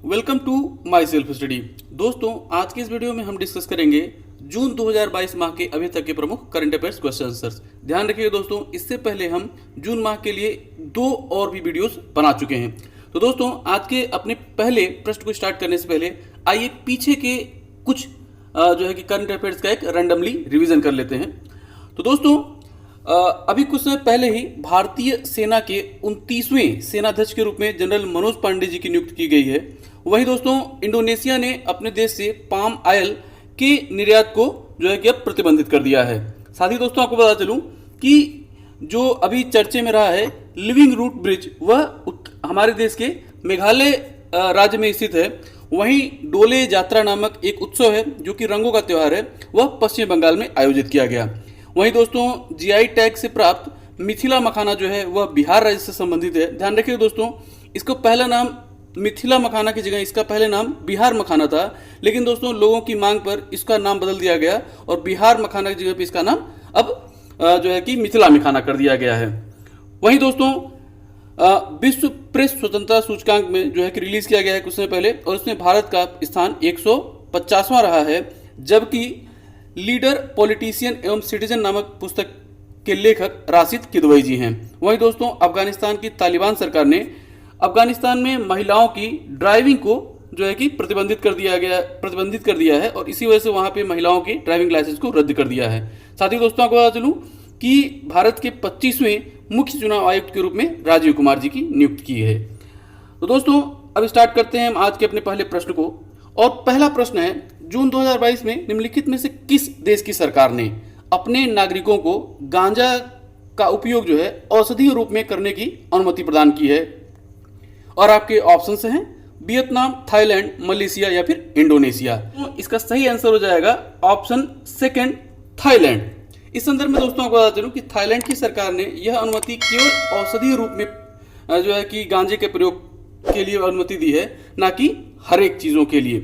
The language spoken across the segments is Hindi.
Welcome to my self study. दोस्तों, आज की इस वीडियो में हम डिस्कस करेंगे जून 2022 माह के अभी तक के प्रमुख करंट अफेयर्स क्वेश्चन आंसर्स। ध्यान रखिएगा दोस्तों, इससे पहले हम जून माह के लिए 2 और भी वीडियोस बना चुके हैं। तो दोस्तों, आज के अपने पहले प्रश्न को स्टार्ट करने से पहले आइए पीछे के कुछ जो है कि करंट अफेयर्स का एक रैंडमली रिवीजन कर लेते हैं। तो दोस्तों, अभी कुछ समय पहले ही भारतीय सेना के 29वें सेनाध्यक्ष के रूप में जनरल मनोज पांडे जी की नियुक्ति की गई है। वहीं दोस्तों, इंडोनेशिया ने अपने देश से पाम ऑयल के निर्यात को जो है कि अब प्रतिबंधित कर दिया है। साथ ही दोस्तों, आपको बता चलूं कि जो अभी चर्चे में रहा है लिविंग रूट ब्रिज, वह हमारे देश के मेघालय राज्य में स्थित है। वहीं डोले यात्रा नामक एक उत्सव है जो कि रंगों का त्यौहार है, वह पश्चिम बंगाल में आयोजित किया गया। वहीं दोस्तों, जीआई टैग से प्राप्त मिथिला मखाना जो है वह बिहार राज्य से संबंधित है। ध्यान रखिए दोस्तों, इसको पहला नाम मिथिला मखाना की जगह इसका पहले नाम बिहार मखाना था, लेकिन दोस्तों लोगों की मांग पर इसका नाम बदल दिया गया और बिहार मखाना की जगह पर इसका नाम अब जो है कि मिथिला मखाना कर दिया गया है। वहीं दोस्तों, विश्व प्रेस स्वतंत्रता सूचकांक में जो है कि रिलीज किया गया है कुछ समय पहले, और इसमें भारत का स्थान 150वां रहा है, जबकि लीडर पॉलिटिशियन एवं सिटीजन नामक पुस्तक के लेखक राशिद किदवई जी हैं। वहीं दोस्तों, अफगानिस्तान की तालिबान सरकार ने अफगानिस्तान में महिलाओं की ड्राइविंग को जो है कि प्रतिबंधित कर दिया है और इसी वजह से वहां पे महिलाओं की ड्राइविंग लाइसेंस को रद्द कर दिया है। साथ ही दोस्तों, आपको बता चलूं कि भारत के 25वें मुख्य चुनाव आयुक्त के रूप में राजीव कुमार जी की नियुक्ति की है। तो दोस्तों, अब स्टार्ट करते हैं हम आज के अपने पहले प्रश्न को। और पहला प्रश्न है, जून 2022 में निम्नलिखित में से किस देश की सरकार ने अपने नागरिकों को गांजा का उपयोग जो है औषधीय रूप में करने की अनुमति प्रदान की है? और आपके ऑप्शंस हैं वियतनाम, थाईलैंड, मलेशिया या फिर इंडोनेशिया। तो इसका सही आंसर हो जाएगा ऑप्शन सेकंड, थाईलैंड। इस संदर्भ में दोस्तों आपको बता चलूं कि थाईलैंड की सरकार ने यह अनुमति केवल औषधीय रूप में जो है कि गांजे के प्रयोग के लिए अनुमति दी है, ना कि हर एक चीजों के लिए।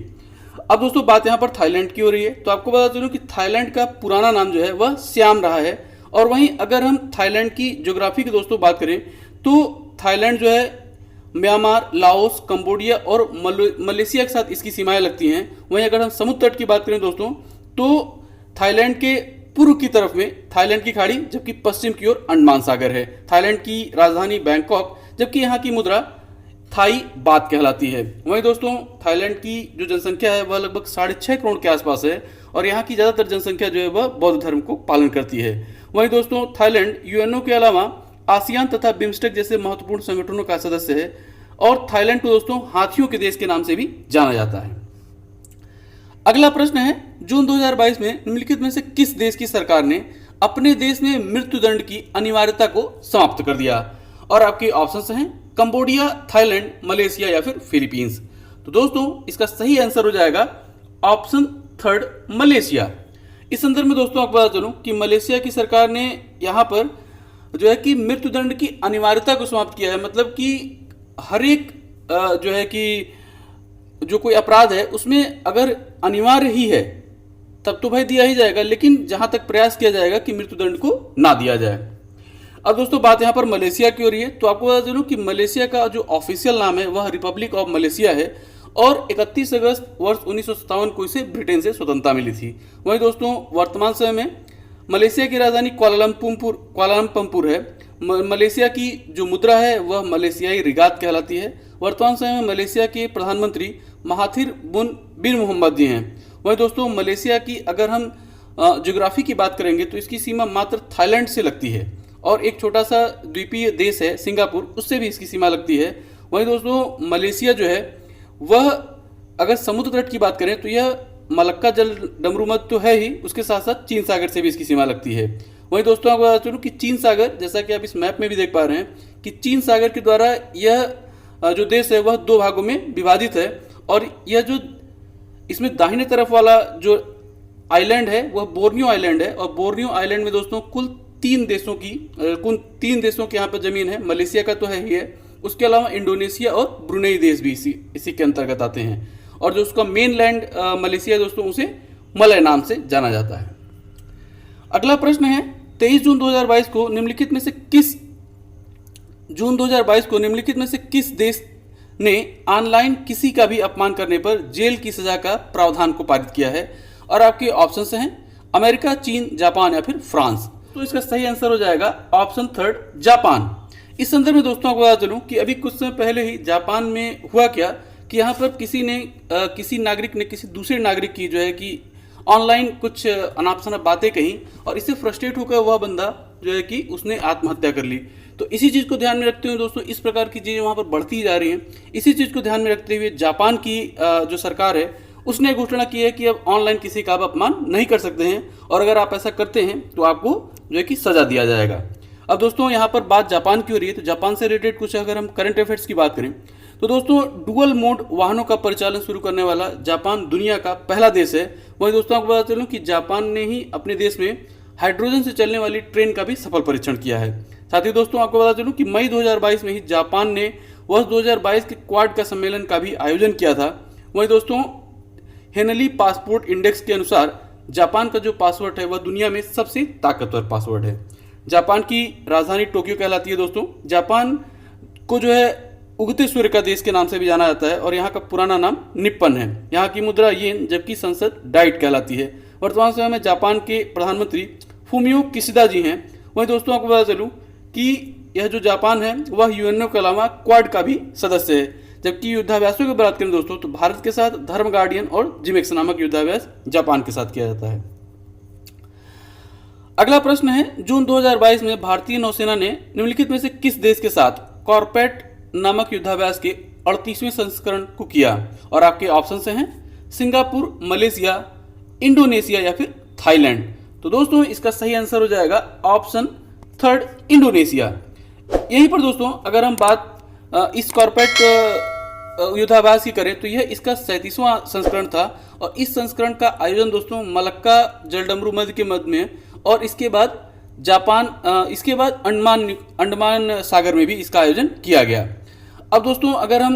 अब दोस्तों, बात यहाँ पर थाईलैंड की हो रही है, तो आपको बता चलूं कि थाईलैंड का पुराना नाम जो है वह सियाम रहा है। और वहीं अगर हम थाईलैंड की ज्योग्राफी की दोस्तों बात करें तो थाईलैंड जो है म्यांमार, लाओस, कंबोडिया और मलेशिया के साथ इसकी सीमाएं लगती हैं। वहीं अगर हम समुद्र तट की बात करें दोस्तों, तो थाईलैंड के पूर्व की तरफ में थाईलैंड की खाड़ी, जबकि पश्चिम की ओर अंडमान सागर है। थाईलैंड की राजधानी बैंकॉक, जबकि यहाँ की मुद्रा थाई बात कहलाती है। वहीं दोस्तों, थाईलैंड की जो जनसंख्या है वह लगभग 6.5 करोड़ के आसपास है और यहाँ की ज्यादातर जनसंख्या जो है वह बौद्ध धर्म को पालन करती है। वहीं दोस्तों, थाईलैंड यूएनओ के अलावा आसियान तथा बिम्स्टेक जैसे महत्वपूर्ण संगठनों का सदस्य है और थाईलैंड को दोस्तों हाथियों के देश के नाम से भी जाना जाता है। अगला प्रश्न है, जून 2022 में निम्नलिखित में से किस देश की सरकार ने अपने देश में मृत्युदंड की अनिवार्यता को समाप्त कर दिया? और आपके ऑप्शंस हैं कंबोडिया, थाईलैंड, मलेशिया या फिर फिलीपींस। तो दोस्तों, इसका सही आंसर हो जाएगा ऑप्शन थर्ड, मलेशिया। इस संदर्भ में दोस्तों आपको बता चलूं कि मलेशिया की सरकार ने यहाँ पर जो है कि मृत्युदंड की अनिवार्यता को समाप्त किया है। मतलब कि हर एक जो है कि जो कोई अपराध है उसमें अगर अनिवार्य ही है तब तो भाई दिया ही जाएगा, लेकिन जहां तक प्रयास किया जाएगा कि मृत्युदंड को ना दिया जाए। अब दोस्तों, बात यहां पर मलेशिया की हो रही है, तो आपको बता दूं कि मलेशिया का जो ऑफिशियल नाम है वह रिपब्लिक ऑफ मलेशिया है और 31 अगस्त वर्ष 1957 को इसे ब्रिटेन से स्वतंत्रता मिली थी। वहीं दोस्तों, वर्तमान समय में मलेशिया की राजधानी कुआलालंपुर है। मलेशिया की जो मुद्रा है वह मलेशियाई रिगात कहलाती है। वर्तमान समय में मलेशिया के प्रधानमंत्री महाथिर बिन मोहम्मद जी हैं। वहीं दोस्तों, मलेशिया की अगर हम ज्योग्राफी की बात करेंगे तो इसकी सीमा मात्र थाईलैंड से लगती है और एक छोटा सा द्वीपीय देश है सिंगापुर, उससे भी इसकी सीमा लगती है। वहीं दोस्तों, मलेशिया जो है वह अगर समुद्र तट की बात करें तो यह मलक्का जल डमरूमत तो है ही, उसके साथ साथ चीन सागर से भी इसकी सीमा लगती है। वहीं दोस्तों, आपको बता चलूं कि चीन सागर, जैसा कि आप इस मैप में भी देख पा रहे हैं कि चीन सागर के द्वारा यह जो देश है वह 2 भागों में विभाजित है और यह जो इसमें दाहिने तरफ वाला जो आइलैंड है वह बोर्नियो आइलैंड है और बोर्नियो आइलैंड में दोस्तों कुल 3 देशों की यहाँ पर जमीन है। मलेशिया का तो है ही है, उसके अलावा इंडोनेशिया और ब्रुनेई देश भी इसी के अंतर्गत आते हैं और जो उसका मेन लैंड मलेशिया दोस्तों उसे मलय नाम से जाना जाता है। अगला प्रश्न है, 23 जून 2022 को निम्नलिखित में से किस देश ने ऑनलाइन किसी का भी अपमान करने पर जेल की सजा का प्रावधान को पारित किया है। और आपके ऑप्शन हैं अमेरिका, चीन, जापान या फिर फ्रांस। तो इसका सही आंसर हो जाएगा ऑप्शन थर्ड, जापान। इस संदर्भ में दोस्तों आपको बता चलूं कि अभी कुछ समय पहले ही जापान में हुआ क्या कि यहाँ पर किसी नागरिक ने किसी दूसरे नागरिक की जो है कि ऑनलाइन कुछ अनाप शनाप बातें कही और इससे फ्रस्ट्रेट होकर वह बंदा जो है कि उसने आत्महत्या कर ली। तो इसी चीज़ को ध्यान में रखते हुए दोस्तों इस प्रकार की चीज़ें वहाँ पर बढ़ती जा रही हैं। इसी चीज़ को ध्यान में रखते हुए जापान की जो सरकार है उसने घोषणा की है कि अब ऑनलाइन किसी का अपमान नहीं कर सकते हैं और अगर आप ऐसा करते हैं तो आपको जो है कि सजा दिया जाएगा। अब दोस्तों यहाँ पर बात जापान की हो रही है, तो जापान से रिलेटेड कुछ अगर हम करंट अफेयर्स की बात करें तो दोस्तों डुअल मोड वाहनों का परिचालन शुरू करने वाला जापान दुनिया का पहला देश है। वहीं दोस्तों आपको बता चलूं कि जापान ने ही अपने देश में हाइड्रोजन से चलने वाली ट्रेन का भी सफल परीक्षण किया है। साथ ही दोस्तों आपको बता चलूं कि मई 2022 में ही जापान ने वर्ष 2022 के क्वाड का सम्मेलन का भी आयोजन किया था। वहीं दोस्तों हेनली पासपोर्ट इंडेक्स के अनुसार जापान का जो पासवर्ड है वह दुनिया में सबसे ताकतवर पासवर्ड है। जापान की राजधानी टोक्यो कहलाती है दोस्तों। जापान को जो है उगते सूर्य का देश के नाम से भी जाना जाता है और यहाँ का पुराना नाम निप्पन है। यहाँ की मुद्रा येन जबकि संसद डाइट कहलाती है। वर्तमान समय में जापान के प्रधानमंत्री फूमियो किशिदा जी हैं। वहीं दोस्तों आपको बता चलूँ कि यह जो जापान है वह यूएनओ के अलावा क्वाड का भी सदस्य है। जबकि युद्धाभ्यासों की बात करें दोस्तों तो भारत के साथ धर्म गार्डियन और जिमेक्स नामक युद्धाभ्यास जापान के साथ किया जाता है। अगला प्रश्न है, जून 2022 में भारतीय नौसेना ने निम्नलिखित में से किस देश के साथ कॉर्पेट नामक युद्धाभ्यास के 38वें संस्करण को किया? और आपके ऑप्शन हैं सिंगापुर, मलेशिया, इंडोनेशिया या फिर थाईलैंड। तो दोस्तों इसका सही आंसर हो जाएगा ऑप्शन थर्ड, इंडोनेशिया। यहीं पर दोस्तों अगर हम बात इस कॉर्पेट युद्धाभ्यास की करें तो यह इसका 37वां संस्करण था और इस संस्करण का आयोजन दोस्तों मलक्का जलडमरू मध्य के मध्य में और इसके बाद अंडमान सागर में भी इसका आयोजन किया गया। अब दोस्तों अगर हम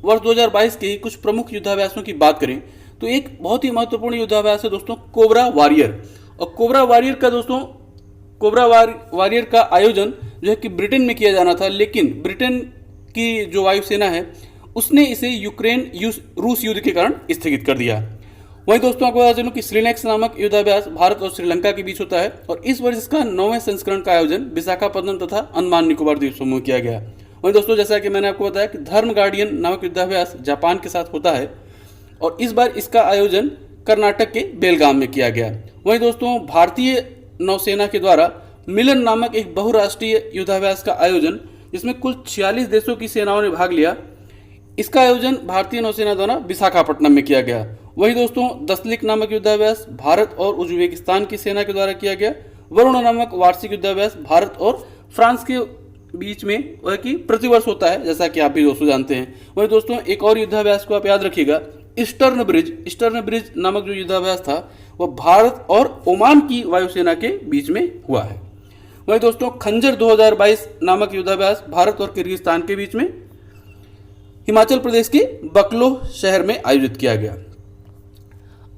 वर्ष 2022 के कुछ प्रमुख युद्धाभ्यासों की बात करें तो एक बहुत ही महत्वपूर्ण युद्धाभ्यास है दोस्तों कोबरा वॉरियर। और कोबरा वॉरियर का आयोजन जो है कि ब्रिटेन में किया जाना था, लेकिन ब्रिटेन की जो वायुसेना है उसने इसे यूक्रेन रूस युद्ध के कारण स्थगित कर दिया। वहीं दोस्तों आपको बता चलूं कि श्रीलैक्स नामक युद्धाभ्यास भारत और श्रीलंका के बीच होता है और इस वर्ष इसका 9वें संस्करण का आयोजन विशाखापत्तनम तथा अंडमान निकोबार द्वीप समूह किया गया। वहीं दोस्तों जैसा कि मैंने आपको बताया कि धर्म गार्डियन नामक युद्धाभ्यास जापान के साथ होता है और इस बार इसका आयोजन कर्नाटक के बेलगाम में किया गया। वहीं दोस्तों भारतीय नौसेना के द्वारा मिलन नामक एक बहुराष्ट्रीय युद्धाभ्यास का आयोजन जिसमें कुल 46 देशों की सेनाओं ने भाग लिया, इसका आयोजन भारतीय नौसेना द्वारा विशाखापट्टनम में किया गया। वहीं दोस्तों दसलिक नामक युद्धाभ्यास भारत और उज्बेकिस्तान की सेना के द्वारा किया गया। वरुण नामक वार्षिक युद्धाभ्यास भारत और फ्रांस के बीच में वह कि प्रतिवर्ष होता है, जैसा कि आप भी दोस्तों जानते हैं। वहीं दोस्तों एक और युद्धाभ्यास को आप याद रखिएगा, ईस्टर्न ब्रिज नामक जो युद्धाभ्यास था वह भारत और ओमान की वायुसेना के बीच में हुआ है। वहीं दोस्तों खंजर 2022 नामक युद्धाभ्यास भारत और किर्गिस्तान के बीच में हिमाचल प्रदेश के बकलो शहर में आयोजित किया गया।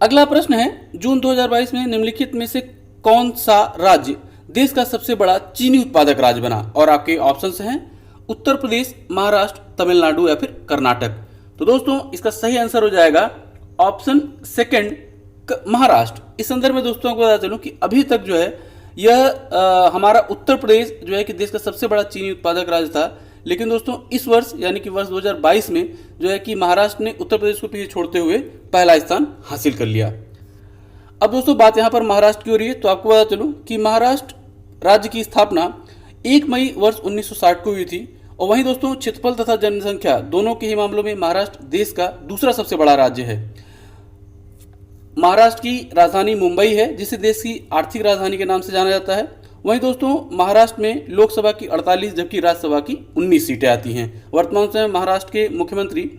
अगला प्रश्न है, जून 2022 में निम्नलिखित में से कौन सा राज्य देश का सबसे बड़ा चीनी उत्पादक राज्य बना? और आपके ऑप्शंस हैं उत्तर प्रदेश, महाराष्ट्र, तमिलनाडु या फिर कर्नाटक। तो दोस्तों इसका सही आंसर हो जाएगा ऑप्शन सेकंड, महाराष्ट्र। इस संदर्भ में दोस्तों को बता चलूं कि अभी तक जो है यह हमारा उत्तर प्रदेश जो है कि देश का सबसे बड़ा चीनी उत्पादक राज्य था, लेकिन दोस्तों इस वर्ष यानी कि वर्ष 2022 में जो है कि महाराष्ट्र ने उत्तर प्रदेश को पीछे छोड़ते हुए पहला स्थान हासिल कर लिया। अब दोस्तों बात यहाँ पर महाराष्ट्र की हो रही है, तो आपको बता चलूं कि महाराष्ट्र राज्य की स्थापना 1 मई वर्ष 1960 को हुई थी और वहीं दोस्तों क्षेत्रफल तथा जनसंख्या दोनों के ही मामलों में महाराष्ट्र देश का दूसरा सबसे बड़ा राज्य है। महाराष्ट्र की राजधानी मुंबई है जिसे देश की आर्थिक राजधानी के नाम से जाना जाता है। वहीं दोस्तों महाराष्ट्र में लोकसभा की 48 जबकि राज्यसभा की 19 सीटें आती हैं। वर्तमान समय महाराष्ट्र के मुख्यमंत्री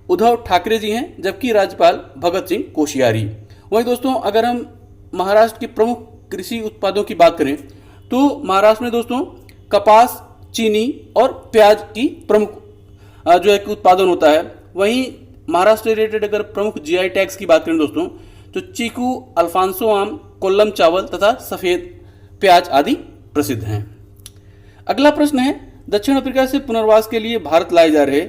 उद्धव ठाकरे जी हैं जबकि राज्यपाल भगत सिंह कोश्यारी। वहीं दोस्तों अगर हम महाराष्ट्र के प्रमुख कृषि उत्पादों की बात करें तो महाराष्ट्र में दोस्तों कपास, चीनी और प्याज की प्रमुख जो है कि उत्पादन होता है। वहीं महाराष्ट्र रिलेटेड अगर प्रमुख जीआई टैग्स की बात करें दोस्तों तो चीकू, अल्फांसो आम, कोल्लम चावल तथा सफ़ेद प्याज आदि प्रसिद्ध हैं। अगला प्रश्न है, दक्षिण अफ्रीका से पुनर्वास के लिए भारत लाए जा रहे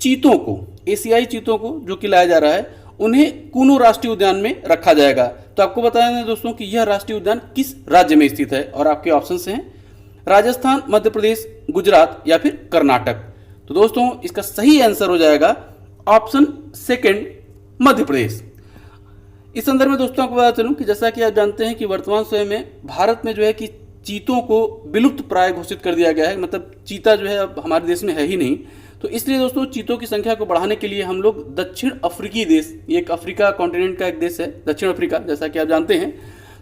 चीतों को, एशियाई चीतों को जो कि लाया जा रहा है, उन्हें कूनो राष्ट्रीय उद्यान में रखा जाएगा। तो आपको बताना है दोस्तों कि यह राष्ट्रीय उद्यान किस राज्य में स्थित है, और आपके ऑप्शन हैं राजस्थान, मध्य प्रदेश, गुजरात या फिर कर्नाटक। तो दोस्तों इसका सही आंसर हो जाएगा ऑप्शन सेकंड, मध्य प्रदेश। इस संदर्भ में दोस्तों आपको बता चलूं कि जैसा कि आप जानते हैं कि वर्तमान समय में भारत में जो है कि चीतों को विलुप्त प्राय घोषित कर दिया गया है, मतलब चीता जो है अब हमारे देश में है ही नहीं। तो इसलिए दोस्तों चीतों की संख्या को बढ़ाने के लिए हम लोग दक्षिण अफ्रीकी देश, ये एक अफ्रीका कॉन्टिनेंट का एक देश है दक्षिण अफ्रीका, जैसा कि आप जानते हैं,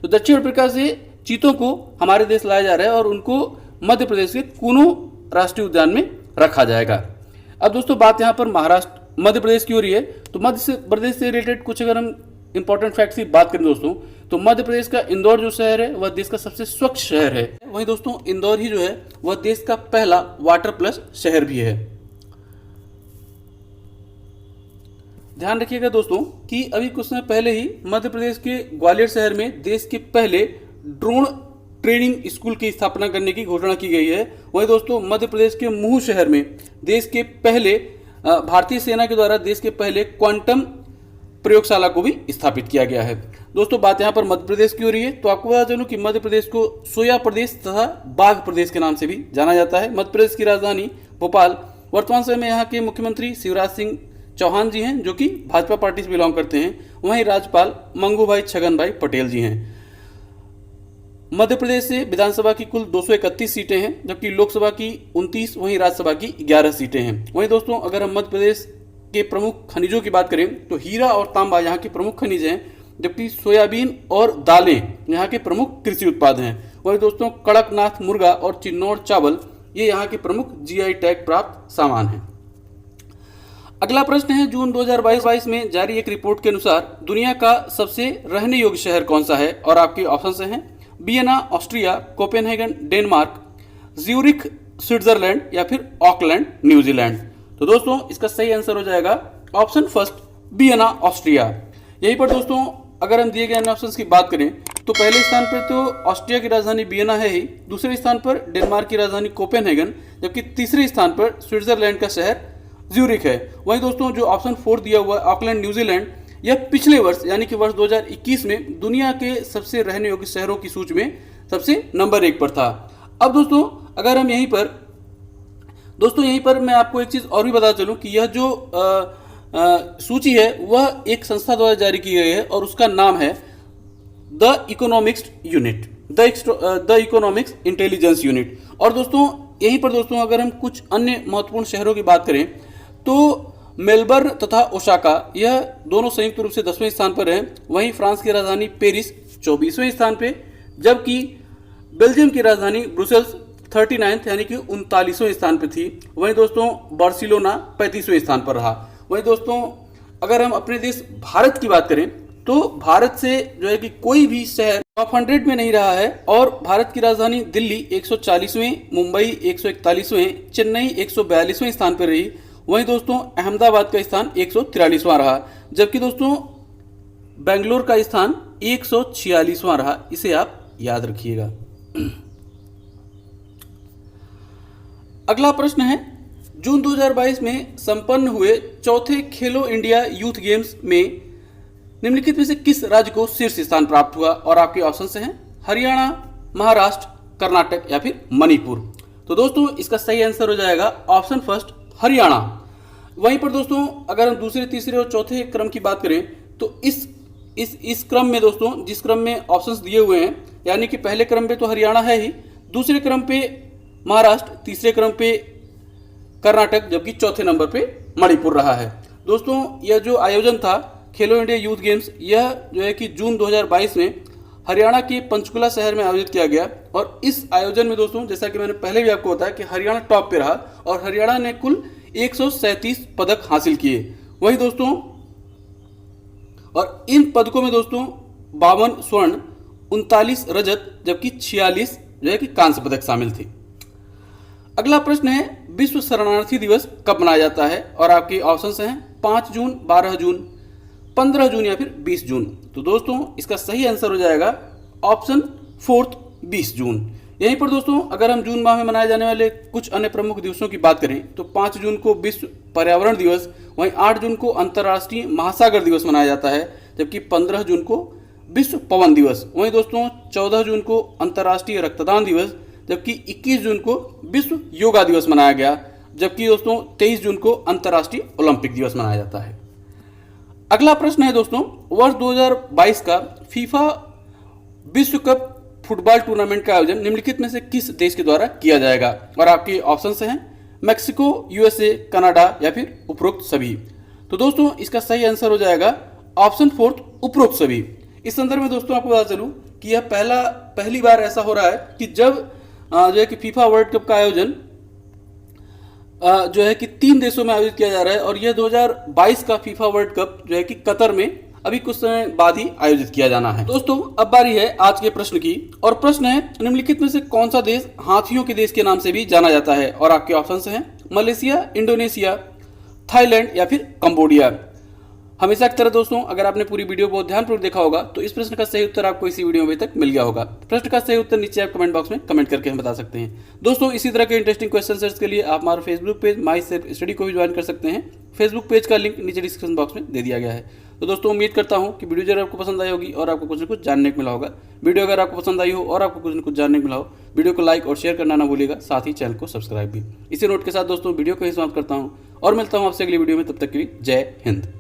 तो दक्षिण अफ्रीका से चीतों को हमारे देश लाया जा रहा है और उनको मध्य प्रदेश के कूनो राष्ट्रीय उद्यान में रखा जाएगा। अब दोस्तों बात यहाँ पर महाराष्ट्र, मध्य प्रदेश की हो रही है, तो मध्य प्रदेश से रिलेटेड कुछ अगर हम इंपॉर्टेंट फैक्ट्स की बात करें दोस्तों, तो मध्य प्रदेश का इंदौर जो शहर है वह देश का सबसे स्वच्छ शहर है। वहीं दोस्तों इंदौर ही जो है वह देश का पहला वाटर प्लस शहर भी है। ध्यान रखिएगा दोस्तों कि अभी कुछ समय पहले ही मध्य प्रदेश के ग्वालियर शहर में देश के पहले ड्रोन ट्रेनिंग स्कूल की स्थापना करने की घोषणा की गई है। वहीं दोस्तों मध्य प्रदेश के महू शहर में देश के पहले भारतीय सेना के द्वारा देश के पहले क्वांटम प्रयोगशाला को भी स्थापित किया गया है। दोस्तों बात यहाँ पर मध्य प्रदेश की हो रही है, तो आपको बता चलूं कि मध्य प्रदेश को सोया प्रदेश तथा बाघ प्रदेश के नाम से भी जाना जाता है। मध्य प्रदेश की राजधानी भोपाल, वर्तमान समय में यहाँ के मुख्यमंत्री शिवराज सिंह चौहान जी हैं जो कि भाजपा पार्टी से बिलोंग करते हैं। वहीं राज्यपाल मंगू भाई छगन भाई पटेल जी हैं। मध्य प्रदेश से विधानसभा की कुल 231 सीटें हैं, जबकि लोकसभा की 29, वहीं राज्यसभा की 11 सीटें हैं। वहीं दोस्तों अगर हम मध्य प्रदेश के प्रमुख खनिजों की बात करें तो हीरा और तांबा यहाँ के प्रमुख खनिज हैं, जबकि सोयाबीन और दालें यहाँ के प्रमुख कृषि उत्पाद हैं। वहीं दोस्तों कड़कनाथ मुर्गा और चिन्नौर चावल ये यहाँ के प्रमुख जीआई टैग प्राप्त सामान हैं। अगला प्रश्न है, जून 2022 में जारी एक रिपोर्ट के अनुसार दुनिया का सबसे रहने योग्य शहर कौन सा है, और आपके ऑप्शन हैं Vienna Austria, Copenhagen Denmark, Zurich Switzerland या फिर ऑकलैंड न्यूजीलैंड। तो दोस्तों इसका सही आंसर हो जाएगा ऑप्शन फर्स्ट, वियना ऑस्ट्रिया। यहीं पर दोस्तों अगर हम दिए गए अन्य ऑप्शंस की बात करें तो पहले स्थान पर तो ऑस्ट्रिया की राजधानी वियना है ही, दूसरे स्थान पर डेनमार्क की राजधानी कोपेनहेगन, जबकि तीसरे स्थान पर स्विट्जरलैंड का शहर ज्यूरिख है। वहीं दोस्तों जो ऑप्शन 4 दिया हुआ है ऑकलैंड न्यूजीलैंड, यह पिछले वर्ष यानी कि वर्ष 2021 में दुनिया के सबसे रहने योग्य शहरों की सूची में सबसे नंबर 1 पर था। अब दोस्तों अगर हम यहीं पर मैं आपको एक चीज और भी बता चलूं कि यह जो सूची है वह एक संस्था द्वारा जारी की गई है और उसका नाम है the economics unit, the economics intelligence unit. और दोस्तों यहीं पर दोस्तों अगर हम कुछ अन्य महत्वपूर्ण शहरों की बात करें तो मेलबर्न तथा ओसाका यह दोनों संयुक्त रूप से 10वें स्थान पर हैं। वहीं फ्रांस की राजधानी पेरिस 24वें स्थान पे, जबकि बेल्जियम की राजधानी ब्रुसेल्स 39 यानी कि 39वें स्थान पर थी। वहीं दोस्तों बार्सिलोना 35वें स्थान पर रहा। वहीं दोस्तों अगर हम अपने देश भारत की बात करें तो भारत से जो है कि कोई भी शहर टॉप 100 में नहीं रहा है, और भारत की राजधानी दिल्ली 140वें, मुंबई 141वें, चेन्नई 142वें स्थान पर रही। वहीं दोस्तों अहमदाबाद का स्थान 143वां रहा, जबकि दोस्तों बेंगलोर का स्थान 146वां रहा। इसे आप याद रखिएगा। अगला प्रश्न है, जून 2022 में संपन्न हुए चौथे खेलो इंडिया यूथ गेम्स में निम्नलिखित में से किस राज्य को शीर्ष स्थान प्राप्त हुआ, और आपके ऑप्शन हैं हरियाणा, महाराष्ट्र, कर्नाटक या फिर मणिपुर। तो दोस्तों इसका सही आंसर हो जाएगा ऑप्शन फर्स्ट, हरियाणा। वहीं पर दोस्तों अगर हम दूसरे, तीसरे और चौथे क्रम की बात करें तो इस क्रम में दोस्तों जिस क्रम में ऑप्शंस दिए हुए हैं, यानी कि पहले क्रम पे तो हरियाणा है ही, दूसरे क्रम पे महाराष्ट्र, तीसरे क्रम पे कर्नाटक, जबकि चौथे नंबर पे मणिपुर रहा है। दोस्तों यह जो आयोजन था खेलो इंडिया यूथ गेम्स, यह जो है कि जून 2022 में हरियाणा के पंचकुला शहर में आयोजित किया गया। और इस आयोजन में दोस्तों जैसा कि मैंने पहले भी आपको बताया कि हरियाणा टॉप पे रहा और हरियाणा ने कुल 137 पदक हासिल किए। वहीं दोस्तों और इन पदकों में दोस्तों 52 स्वर्ण, 39 रजत, जबकि 46 जो है कि कांस्य पदक शामिल थे। अगला प्रश्न है, विश्व शरणार्थी दिवस कब मनाया जाता है, और आपके ऑप्शंस हैं 5 जून, 12 जून, 15 जून या फिर 20 जून। तो दोस्तों इसका सही आंसर हो जाएगा ऑप्शन फोर्थ, 20 जून। यहीं पर दोस्तों अगर हम जून माह में मनाए जाने वाले कुछ अन्य प्रमुख दिवसों की बात करें तो 5 जून को विश्व पर्यावरण दिवस, वहीं 8 जून को अंतर्राष्ट्रीय महासागर दिवस मनाया जाता है, जबकि 15 जून को विश्व पवन दिवस, वहीं दोस्तों 14 जून को अंतर्राष्ट्रीय रक्तदान दिवस, जबकि 21 जून को विश्व योगा दिवस मनाया गया, जबकि दोस्तों 23 जून को अंतर्राष्ट्रीय ओलंपिक दिवस मनाया जाता है। अगला प्रश्न है दोस्तों, वर्ष 2022 का फीफा विश्व कप फुटबॉल टूर्नामेंट का आयोजन निम्नलिखित में से किस देश के द्वारा किया जाएगा? और आपके ऑप्शंस हैं मैक्सिको, यूएसए, कनाडा या फिर उपरोक्त सभी। तो दोस्तों इसका सही आंसर हो जाएगा ऑप्शन 4 उपरोक्त सभी। इस संदर्भ में दोस्तों आपको बता चलूं कि यह पहली बार ऐसा हो रहा है कि जब जो है कि फीफा वर्ल्ड कप का आयोजन जो है कि 3 देशों में आयोजित किया जा रहा है, और यह 2022 का फीफा वर्ल्ड कप जो है कि कतर में अभी कुछ समय बाद ही आयोजित किया जाना है। दोस्तों अब बारी है आज के प्रश्न की, और प्रश्न है निम्नलिखित में से कौन सा देश हाथियों के देश के नाम से भी जाना जाता है? और आपके ऑप्शंस हैं मलेशिया, इंडोनेशिया, थाईलैंड या फिर कंबोडिया। हमेशा की तरह दोस्तों अगर आपने पूरी वीडियो बहुत ध्यानपूर्वक देखा होगा तो इस प्रश्न का सही उत्तर आपको इसी वीडियो में तक मिल गया होगा। प्रश्न का सही उत्तर नीचे आप कमेंट बॉक्स में कमेंट करके हम बता सकते हैं। दोस्तों इसी तरह के इंटरेस्टिंग क्वेश्चन सर्च के लिए आप हमारा फेसबुक पेज माई सेल्फ स्टडी को भी ज्वाइन कर सकते हैं। फेसबुक पेज का लिंक नीचे डिस्क्रिप्शन बॉक्स में दे दिया गया है। तो दोस्तों उम्मीद करता हूं कि वीडियो जरूर आपको पसंद आई होगी और आपको कुछ न कुछ जानने को मिला होगा। वीडियो अगर आपको पसंद आई हो और आपको कुछ न कुछ जानने को मिला हो, वीडियो को लाइक और शेयर करना ना भूलिएगा, साथ ही चैनल को सब्सक्राइब भी। इसी नोट के साथ दोस्तों वीडियो को ही समाप्त करता हूं और मिलता हूं आपसे अगली वीडियो में। तब तक के लिए जय हिंद।